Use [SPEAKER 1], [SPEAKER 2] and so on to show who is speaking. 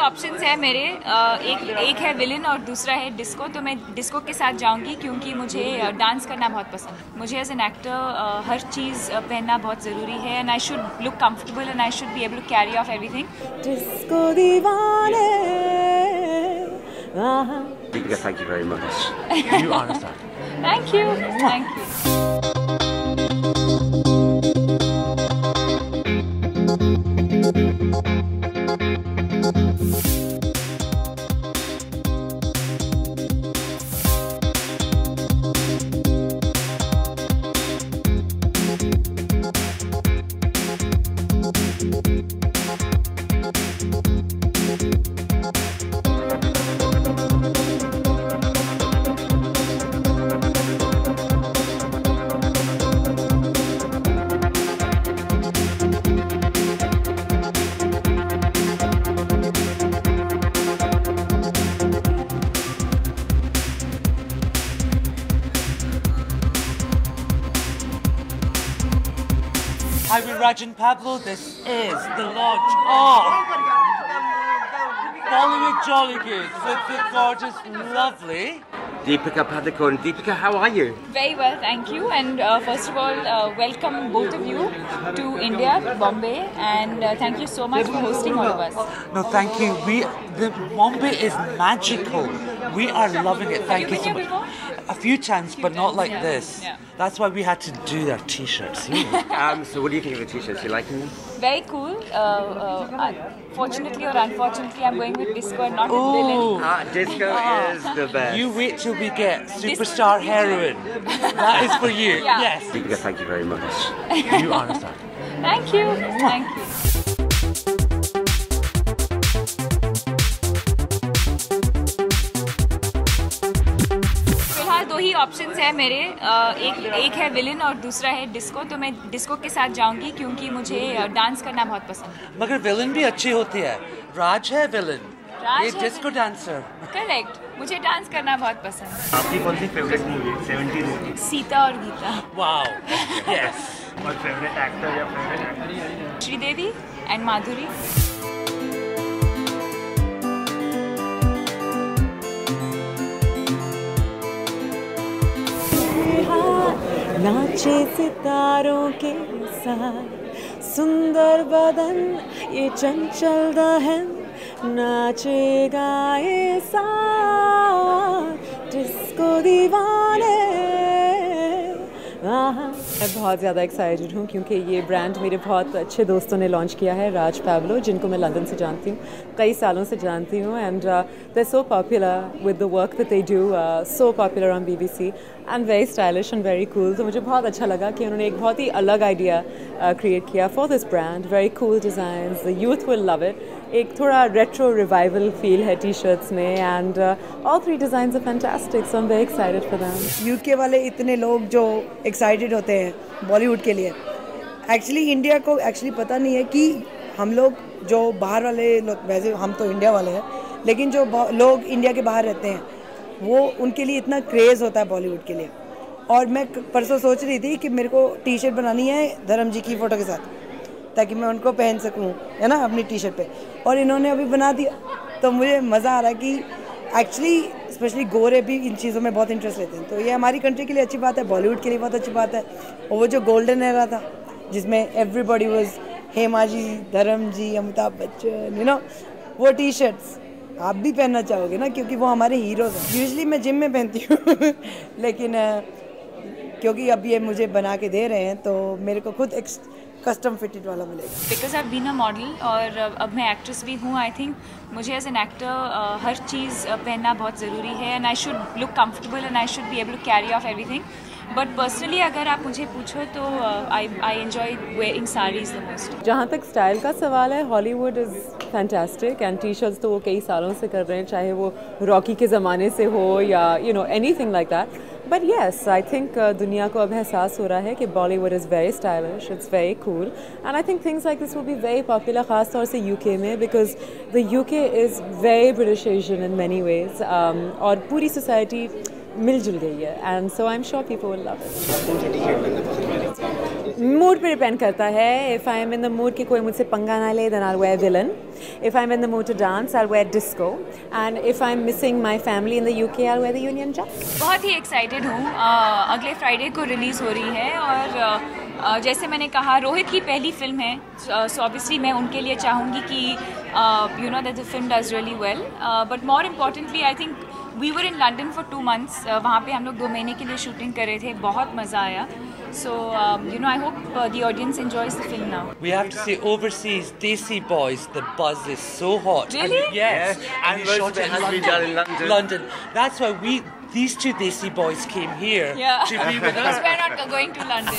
[SPEAKER 1] Options है मेरे, एक है विलन और दूसरा है डिस्को। तो मैं डिस्को के साथ जाऊंगी क्योंकि मुझे डांस करना बहुत पसंद है। मुझे एज एन एक्टर हर चीज़ पहनना बहुत ज़रूरी है and I should look comfortable and I should be able to carry off everything.
[SPEAKER 2] Disco Deewane.
[SPEAKER 3] Deepika, thank you very much.
[SPEAKER 4] You are a star.
[SPEAKER 1] Thank you. Thank you.
[SPEAKER 4] Hi, we're Raj and Pablo. This is the launch of Bollywood Jolly Goods with the gorgeous, lovely
[SPEAKER 3] Deepika Padukone. Deepika, how are you?
[SPEAKER 1] Very well, thank you. And first of all, welcome both of you to India, Bombay, and thank you so much for hosting all of us.
[SPEAKER 4] No, thank you. The Bombay is magical. We are loving it. Thank you so much. A few times, but not like this.
[SPEAKER 1] Yeah.
[SPEAKER 4] That's why we had to do our t-shirts.
[SPEAKER 3] So what do you think of the t-shirts? You liking them?
[SPEAKER 1] Very cool. Fortunately or unfortunately, I'm going with disco and not with villain.
[SPEAKER 3] Disco is the best.
[SPEAKER 4] You wait till we get superstar heroine. That is for you.
[SPEAKER 1] Yeah.
[SPEAKER 4] Yes.
[SPEAKER 3] Deepika, thank you very much.
[SPEAKER 4] You are a star.
[SPEAKER 1] Thank you. Thank you. फिलहाल दो ही options है मेरे, एक है villain और दूसरा है disco. तो मैं डिस्को के साथ जाऊंगी क्योंकि मुझे डांस करना बहुत पसंद है।
[SPEAKER 4] मगर विलन भी अच्छी होती है। राज है विलन, ये
[SPEAKER 1] है
[SPEAKER 4] डिस्को डांसर।
[SPEAKER 1] करेक्ट, मुझे डांस करना बहुत पसंद है।
[SPEAKER 5] आपकी कौन सी फेवरेट मूवी है 70s की?
[SPEAKER 1] सीता और गीता।
[SPEAKER 4] Wow, yes.
[SPEAKER 5] और फेवरेट एक्टर या favourite actress?
[SPEAKER 1] Sridevi and Madhuri.
[SPEAKER 2] नाचे सितारों के साथ सुंदर बदन ये चंचल दहन नाचेगा ये साथ डिस्को दीवाने। मैं बहुत ज़्यादा एक्साइटेड हूँ क्योंकि ये ब्रांड मेरे बहुत अच्छे दोस्तों ने लॉन्च किया है, राज पैब्लो, जिनको मैं लंदन से जानती हूँ, कई सालों से जानती हूँ। And they so popular with the work that they do, so popular on BBC and very stylish and very cool. तो मुझे बहुत अच्छा लगा कि उन्होंने एक बहुत ही अलग आइडिया क्रिएट किया for this brand. Very cool designs, the youth will love it. एक थोड़ा रेट्रो रिवाइवल फील है टी शर्ट्स में and all three designs are fantastic, so I am very excited for them.
[SPEAKER 6] UK वाले इतने लोग जो excited होते हैं बॉलीवुड के लिए, एक्चुअली इंडिया को एक्चुअली पता नहीं है कि हम लोग जो बाहर वाले लोग, वैसे हम तो इंडिया वाले हैं, लेकिन जो लोग इंडिया के बाहर रहते हैं वो उनके लिए इतना क्रेज़ होता है बॉलीवुड के लिए। और मैं परसों सोच रही थी कि मेरे को टी शर्ट बनानी है धर्म जी की फ़ोटो के साथ ताकि मैं उनको पहन सकूं, है ना, अपनी टी शर्ट पे, और इन्होंने अभी बना दिया। तो मुझे मज़ा आ रहा है कि एक्चुअली स्पेशली गोरे भी इन चीज़ों में बहुत इंटरेस्ट लेते हैं। तो ये हमारी कंट्री के लिए अच्छी बात है, बॉलीवुड के लिए बहुत अच्छी बात है। और वो जो गोल्डन एरा था जिसमें एवरीबॉडी वाज हेमा जी, धर्म जी, अमिताभ बच्चन, यू नो, वो टी शर्ट्स आप भी पहनना चाहोगे ना, क्योंकि वो हमारे हीरोज़ हैं। यूजुअली मैं जिम में पहनती हूँ लेकिन क्योंकि अब ये मुझे बना के दे रहे हैं तो मेरे को खुद एक कस्टम फिटेड वाला मिलेगा।
[SPEAKER 1] Because I been a model और अब मैं एक्ट्रेस भी हूँ, आई थिंक मुझे एज एन एक्टर हर चीज़ पहनना बहुत ज़रूरी है and I should look comfortable and I should be able to carry off everything. But personally अगर आप मुझे पूछो तो I enjoy wearing saris the most.
[SPEAKER 2] जहाँ तक स्टाइल का सवाल है, Hollywood is fantastic and T shirts तो वो कई सालों से कर रहे हैं, चाहे वो रॉकी के ज़माने से हो या you know anything like that. But yes, I think दुनिया को अब एहसास हो रहा है कि Bollywood is very stylish, it's very cool and I think things like this will be very popular, ख़ास तौर से यूके में, because the UK is very British Asian in many ways और पूरी सोसाइटी मिलजुल गई है and so I am sure people will love it. Mood पे डिपेंड करता है. If I am in the mood कि कोई मुझसे पंगा ना ले, then I'll wear villain. If I'm in the mood to dance, I'll wear disco. And if I'm missing my family in the UK, I'll wear the Union Jack.
[SPEAKER 1] बहुत ही excited हूँ. अगले Friday को रिलीज़ हो रही है और जैसे मैंने कहा रोहित की पहली फिल्म है, सो ऑब्वियसली मैं उनके लिए चाहूँगी कि you know that the film does really well. But more importantly I think we were in London for 2 months. वहाँ पे हम लोग 2 महीने के लिए शूटिंग कर रहे थे. बहुत मज़ा आया. So, you know, I hope the audience enjoys the film now.
[SPEAKER 4] We have to say, overseas, Desi Boys, the buzz is so hot.
[SPEAKER 1] Really?
[SPEAKER 4] And, yes.
[SPEAKER 3] And
[SPEAKER 4] we
[SPEAKER 3] most
[SPEAKER 4] shot
[SPEAKER 3] of it
[SPEAKER 4] in
[SPEAKER 3] has been done in London.
[SPEAKER 4] London. That's why these two Desi Boys came here
[SPEAKER 1] Yeah.
[SPEAKER 4] to be with
[SPEAKER 1] Because
[SPEAKER 4] us.
[SPEAKER 1] we're not going to London.